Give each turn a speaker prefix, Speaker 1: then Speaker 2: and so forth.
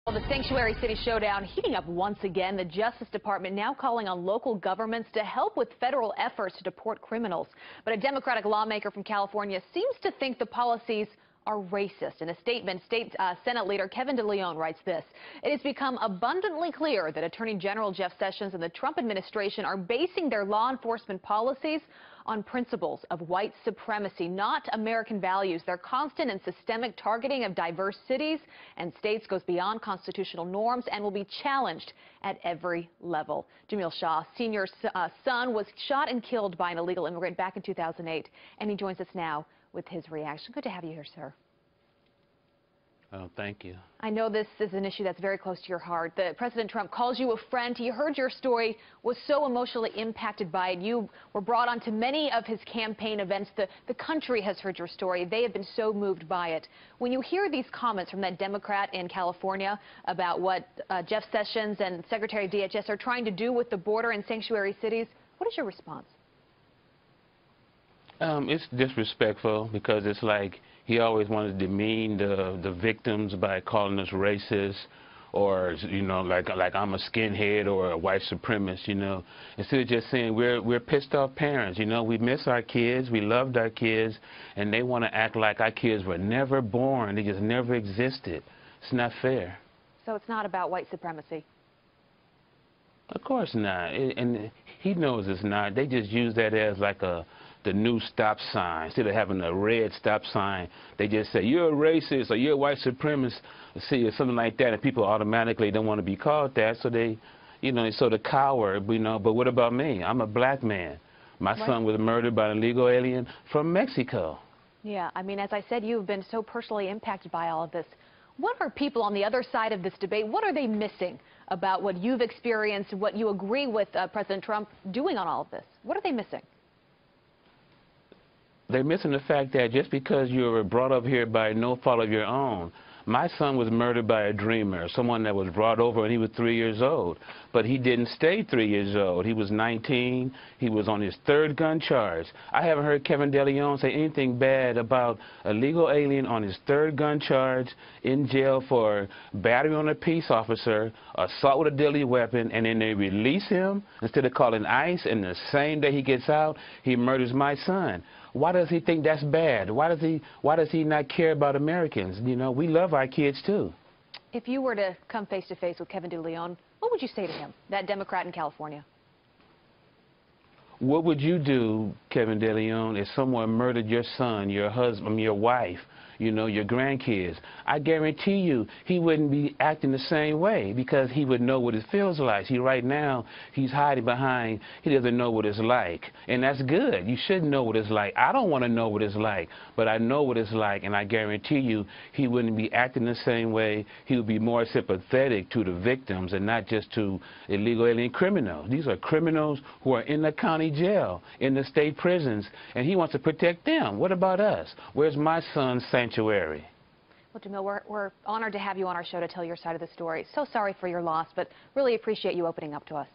Speaker 1: Well, the Sanctuary City showdown heating up once again. The Justice Department now calling on local governments to help with federal efforts to deport criminals. But a Democratic lawmaker from California seems to think the policies are racist. In a statement, State Senate Leader Kevin De Leon writes this: "It has become abundantly clear that Attorney General Jeff Sessions and the Trump administration are basing their law enforcement policies on principles of white supremacy, not American values. Their constant and systemic targeting of diverse cities and states goes beyond constitutional norms and will be challenged at every level." Jamil Shah Sr.'s son was shot and killed by an illegal immigrant back in 2008, and he joins us now with his reaction. Good to have you here, sir.
Speaker 2: Oh, thank you.
Speaker 1: I know this is an issue that's very close to your heart. President Trump calls you a friend. He heard your story, was so emotionally impacted by it. You were brought on to many of his campaign events. The country has heard your story. They have been so moved by it. When you hear these comments from that Democrat in California about what Jeff Sessions and Secretary of DHS are trying to do with the border and sanctuary cities, what is your response?
Speaker 2: It's disrespectful because it's like he always wanted to demean the victims by calling us racist, or like I'm a skinhead or a white supremacist. Instead of just saying we're pissed off parents. We miss our kids, we loved our kids, and they want to act like our kids were never born. They just never existed. It's not fair.
Speaker 1: So it's not about white supremacy.
Speaker 2: Of course not, and he knows it's not. They just use that as like the new stop sign. Instead of having a red stop sign, they just say you're a racist or you're a white supremacist, or something like that, and people automatically don't want to be called that, so they, sort of cower. But what about me? I'm a black man. My son was murdered by an illegal alien from Mexico.
Speaker 1: Yeah, I mean, as I said, you've been so personally impacted by all of this. What are people on the other side of this debate, what are they missing about what you've experienced, what you agree with President Trump doing on all of this? What are they missing?
Speaker 2: They're missing the fact that just because you were brought up here by no fault of your own. My son was murdered by a dreamer, someone that was brought over when he was 3 years old. But he didn't stay 3 years old. He was 19. He was on his third gun charge. I haven't heard Kevin De Leon say anything bad about a legal alien on his third gun charge in jail for battery on a peace officer, assault with a deadly weapon, and then they release him instead of calling ICE, and the same day he gets out, he murders my son. Why does he think that's bad? Why does he not care about Americans? We love our kids too.
Speaker 1: If you were to come face to face with Kevin De Leon, what would you say to him, that Democrat in California?
Speaker 2: What would you do, Kevin De Leon, if someone murdered your son, your husband, your wife, your grandkids? I guarantee you he wouldn't be acting the same way because he would know what it feels like. Right now, he's hiding behind, he doesn't know what it's like. And that's good. You should know what it's like. I don't want to know what it's like, but I know what it's like, and I guarantee you he wouldn't be acting the same way. He would be more sympathetic to the victims and not just to illegal alien criminals. These are criminals who are in the county jail, in the state prisons, and he wants to protect them. What about us? Where's my son's sanctuary?
Speaker 1: Well, Jamil, we're honored to have you on our show to tell your side of the story. So sorry for your loss, but really appreciate you opening up to us.